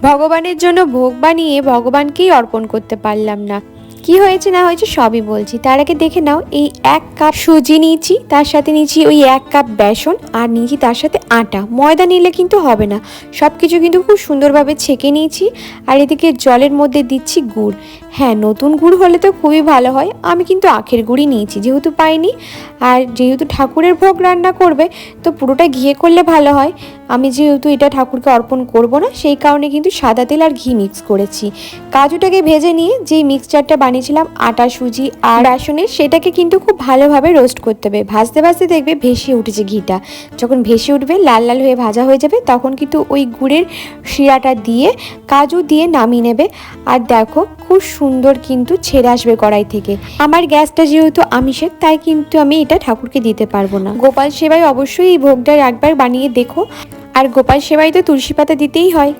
ভগবানের জন্য ভোগ বানিয়ে ভগবানকেই অর্পণ করতে পারলাম না। কি হয়েছে না হয়েছে সবই বলছি। তার আগে দেখে নাও, এই 1 কাপ সুজি নিয়েছি, তার সাথে নিয়েছি ওই 1 কাপ বেসন, আর নিয়েছি তার সাথে আটা। ময়দা নিলে কিন্তু হবে না। সব কিছু কিন্তু খুব সুন্দরভাবে ছেঁকে নিয়েছি। আর এদিকে জলের মধ্যে দিচ্ছি গুড়। হ্যাঁ, নতুন গুড় হলে তো খুবই ভালো হয়। আমি কিন্তু আখের গুড়ই নিয়েছি, যেহেতু পাইনি। আর যেহেতু ঠাকুরের ভোগ রান্না করবে, তো পুরোটা ঘিয়ে করলে ভালো হয়। আমি যেহেতু এটা ঠাকুরকে অর্পণ করব না, সেই কারণে কিন্তু সাদা তেল আর ঘি মিক্স করেছি। কাজুটাকে ভেজে নিয়ে যেই মিক্সচারটা বানিয়েছিলাম আটা, সুজি আর বেসনের, সেটাকে কিন্তু খুব ভালোভাবে রোস্ট করতে হবে। ভাজতে ভাজতে দেখবে ভেসে উঠেছে ঘিটা। যখন ভেসে উঠবে, লাল লাল হয়ে ভাজা হয়ে যাবে, তখন কিন্তু ওই গুড়ের শিরাটা দিয়ে কাজু দিয়ে নামিয়ে নেবে। আর দেখো, খুব সুন্দর কিন্তু ছেড়ে আসবে কড়াই থেকে। আমার গ্যাসটা যেহেতু আমিষের, তাই কিন্তু আমি এটা ঠাকুরকে দিতে পারবো না। গোপাল সেবাই অবশ্যই এই ভোগটা একবার বানিয়ে দেখো। আর গোপাল সেবাই তো তুলসী পাতা দিতেই হয়।